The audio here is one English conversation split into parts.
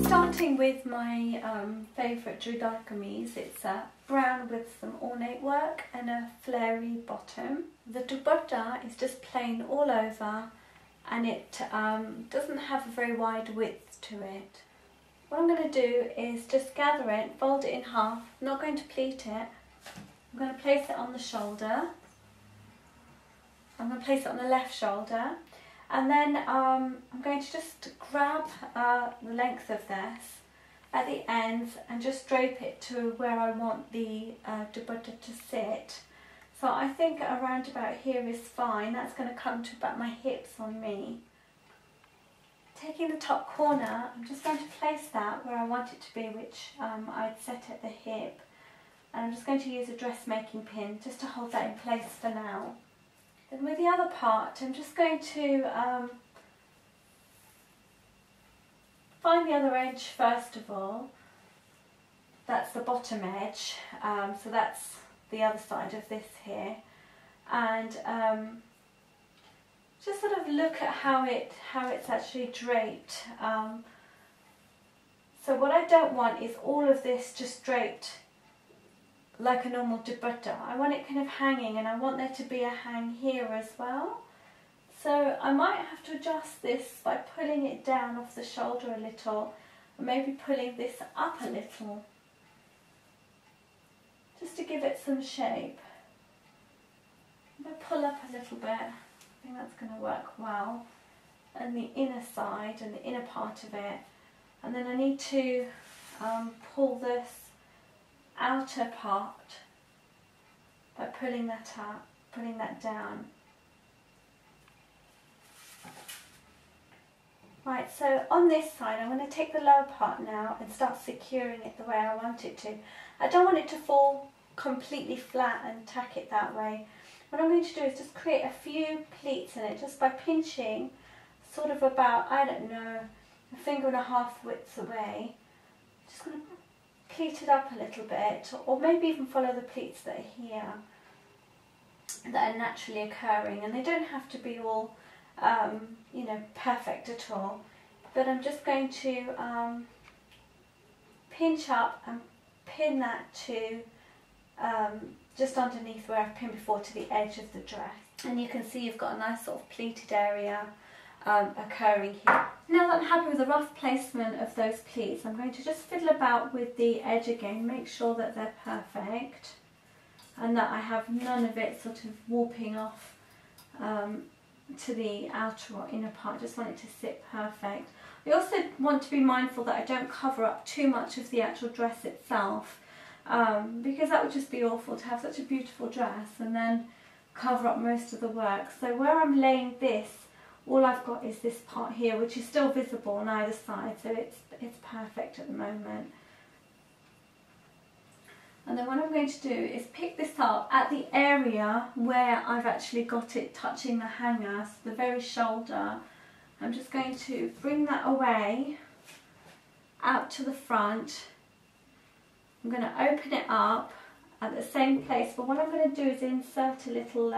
Starting with my favourite Draping, it's brown with some ornate work and a flary bottom. The Dupatta is just plain all over, and it doesn't have a very wide width to it. What I'm going to do is just gather it, fold it in half. I'm not going to pleat it. I'm going to place it on the shoulder. I'm going to place it on the left shoulder, and then I'm going to just grab the length of this at the ends and just drape it to where I want the dupatta to sit. So I think around about here is fine. That's going to come to about my hips on me. Taking the top corner, I'm just going to place that where I want it to be, which I'd set at the hip. And I'm just going to use a dressmaking pin just to hold that in place for now. Then with the other part, I'm just going to find the other edge first of all. That's the bottom edge, so that's the other side of this here. And just sort of look at how it's actually draped. So what I don't want is all of this just draped like a normal dupatta. I want it kind of hanging, and I want there to be a hang here as well. So I might have to adjust this by pulling it down off the shoulder a little, and maybe pulling this up a little, just to give it some shape. I'm going to pull up a little bit. I think that's going to work well. And the inner side and the inner part of it. And then I need to pull this outer part by pulling that up, pulling that down. Right, so on this side I'm going to take the lower part now and start securing it the way I want it to. I don't want it to fall completely flat and tack it that way. What I'm going to do is just create a few pleats in it just by pinching sort of about, I don't know, a finger and a half widths away. Just going to pleat it up a little bit, or maybe even follow the pleats that are here, that are naturally occurring, and they don't have to be all you know, perfect at all, but I'm just going to pinch up and pin that to just underneath where I've pinned before, to the edge of the dress, and you can see you've got a nice sort of pleated area occurring here. Now that I'm happy with the rough placement of those pleats, I'm going to just fiddle about with the edge again, make sure that they're perfect and that I have none of it sort of warping off to the outer or inner part. I just want it to sit perfect. I also want to be mindful that I don't cover up too much of the actual dress itself, because that would just be awful to have such a beautiful dress and then cover up most of the work. So where I'm laying this, all I've got is this part here, which is still visible on either side, so it's perfect at the moment. And then what I'm going to do is pick this up at the area where I've actually got it touching the hanger, so the very shoulder. I'm just going to bring that away, out to the front. I'm going to open it up at the same place, but what I'm going to do is insert a little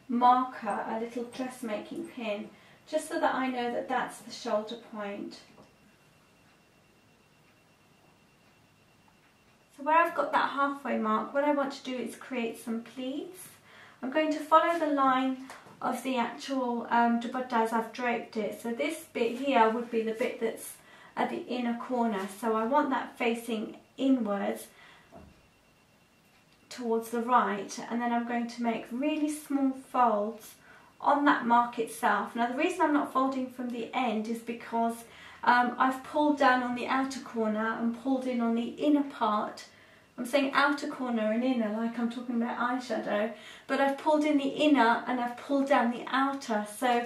marker, a little dressmaking pin, just so that I know that that's the shoulder point. So where I've got that halfway mark, what I want to do is create some pleats. I'm going to follow the line of the actual dupatta as I've draped it. So this bit here would be the bit that's at the inner corner, so I want that facing inwards towards the right, and then I'm going to make really small folds on that mark itself. Now the reason I'm not folding from the end is because I've pulled down on the outer corner and pulled in on the inner part. I'm saying outer corner and inner like I'm talking about eyeshadow, but I've pulled in the inner and I've pulled down the outer, so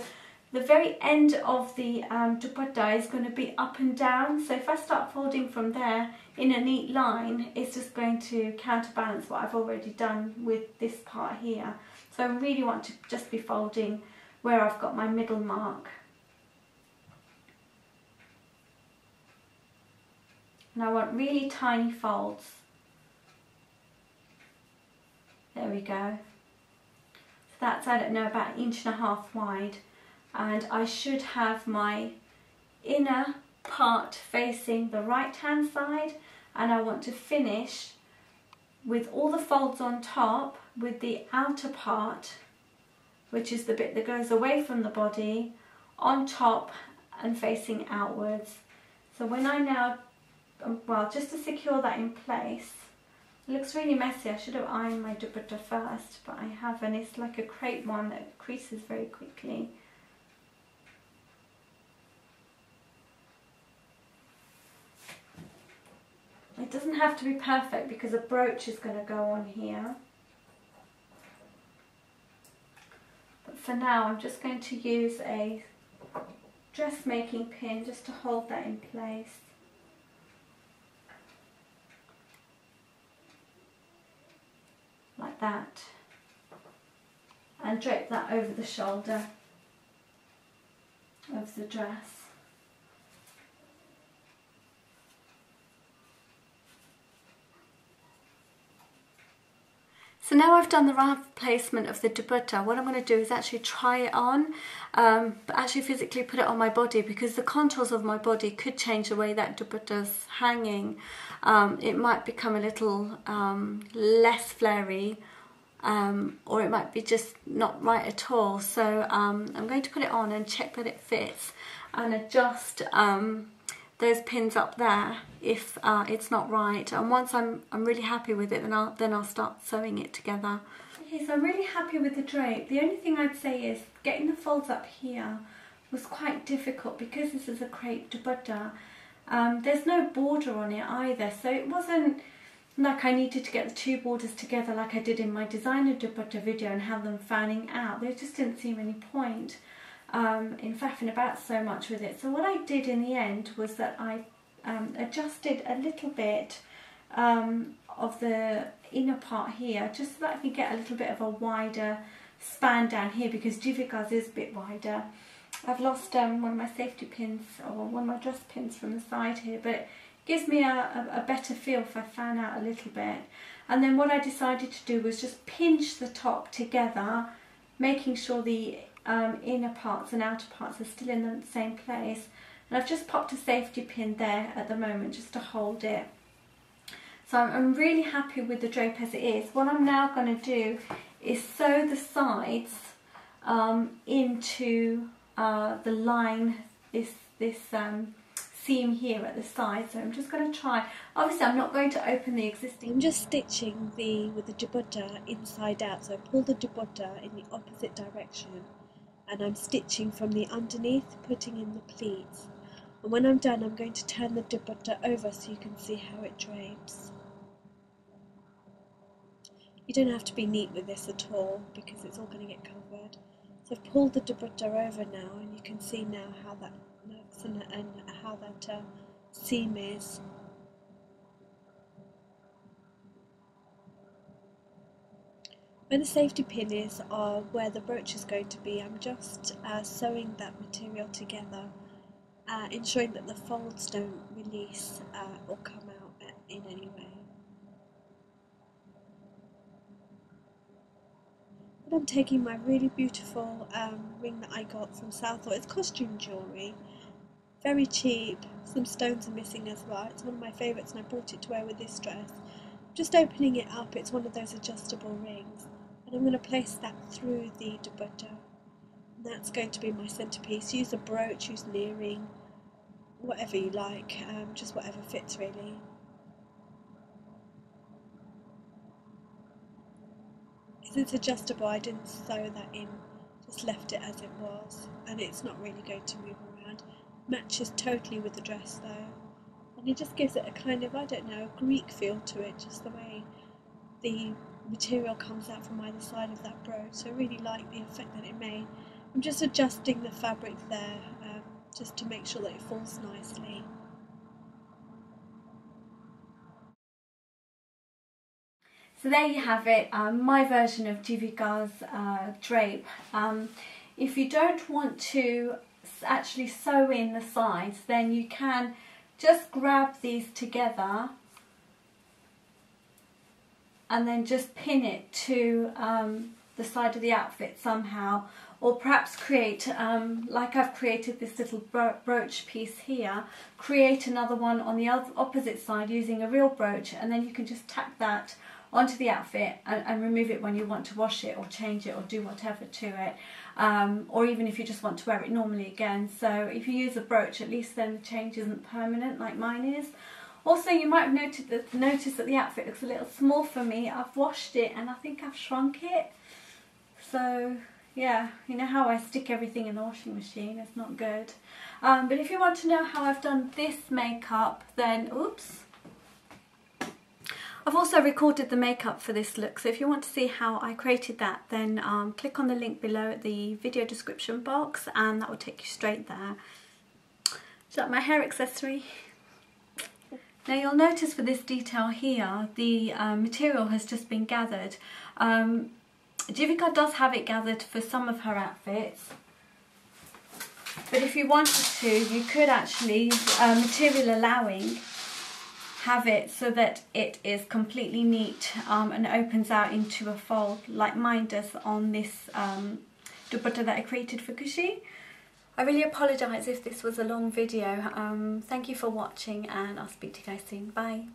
the very end of the dupatta is going to be up and down. So if I start folding from there in a neat line, it's just going to counterbalance what I've already done with this part here. So I really want to just be folding where I've got my middle mark. And I want really tiny folds. There we go. So that's, I don't know, about 1.5 inches wide. and I should have my inner part facing the right hand side, and I want to finish with all the folds on top with the outer part, which is the bit that goes away from the body, on top and facing outwards. So when I now, well, just to secure that in place, it looks really messy. I should have ironed my dupatta first, but I haven't. It's like a crepe one that creases very quickly. It doesn't have to be perfect because a brooch is going to go on here. But for now, I'm just going to use a dressmaking pin just to hold that in place. Like that. And drape that over the shoulder of the dress. So now I've done the rough placement of the dupatta, what I'm going to do is actually try it on, but actually physically put it on my body, because the contours of my body could change the way that dupatta's hanging. It might become a little less flary, or it might be just not right at all. So I'm going to put it on and check that it fits and adjust those pins up there if it's not right, and once I'm really happy with it, then I'll start sewing it together. Okay, so I'm really happy with the drape. The only thing I'd say is getting the folds up here was quite difficult because this is a crepe dupatta. There's no border on it either, so it wasn't like I needed to get the two borders together like I did in my designer dupatta video and have them fanning out. There just didn't seem any point in faffing about so much with it. So what I did in the end was that I adjusted a little bit of the inner part here, just so that I could get a little bit of a wider span down here, because Jeevika's is a bit wider. I've lost one of my safety pins, or one of my dress pins from the side here, but it gives me a better feel if I fan out a little bit. And then what I decided to do was just pinch the top together, making sure the inner parts and outer parts are still in the same place, and I've just popped a safety pin there at the moment just to hold it. So I'm really happy with the drape as it is. What I'm now going to do is sew the sides into the line, this seam here at the side. So I'm just going to try. Obviously I'm not going to open the existing. I'm just stitching with the dupatta inside out. So I pull the dupatta in the opposite direction, and I'm stitching from the underneath, putting in the pleats. And when I'm done, I'm going to turn the dupatta over so you can see how it drapes. You don't have to be neat with this at all because it's all going to get covered. So I've pulled the dupatta over now, and you can see now how that looks and how that seam is. Where the safety pin is, or where the brooch is going to be, I'm just sewing that material together, ensuring that the folds don't release or come out in any way. But I'm taking my really beautiful ring that I got from Southall. It's costume jewellery, very cheap. Some stones are missing as well. It's one of my favourites, and I bought it to wear with this dress. Just opening it up, it's one of those adjustable rings. And I'm going to place that through the dupatta. And that's going to be my centrepiece. Use a brooch, use an earring, whatever you like, just whatever fits really. Because it's adjustable, I didn't sew that in, just left it as it was. And it's not really going to move around. Matches totally with the dress though. And it just gives it a kind of, I don't know, Greek feel to it, just the way the material comes out from either side of that brooch. So I really like the effect that it made. I'm just adjusting the fabric there just to make sure that it falls nicely. So there you have it, my version of Jeevika's drape. If you don't want to actually sew in the sides, then you can just grab these together and then just pin it to the side of the outfit somehow, or perhaps create, like I've created this little brooch piece here, create another one on the opposite side using a real brooch, and then you can just tack that onto the outfit and remove it when you want to wash it or change it or do whatever to it, or even if you just want to wear it normally again. So if you use a brooch, at least then the change isn't permanent like mine is. Also, you might have noticed that the outfit looks a little small for me. I've washed it and I think I've shrunk it. So yeah, you know how I stick everything in the washing machine, it's not good. But if you want to know how I've done this makeup, then oops, I've also recorded the makeup for this look, so if you want to see how I created that, then click on the link below at the video description box and that will take you straight there. Is that my hair accessory? Now you'll notice for this detail here, the material has just been gathered. Jeevika does have it gathered for some of her outfits, but if you wanted to, you could actually, material allowing, have it so that it is completely neat and opens out into a fold like mine does on this dupatta that I created for Kushi. I really apologise if this was a long video. Thank you for watching and I'll speak to you guys soon. Bye.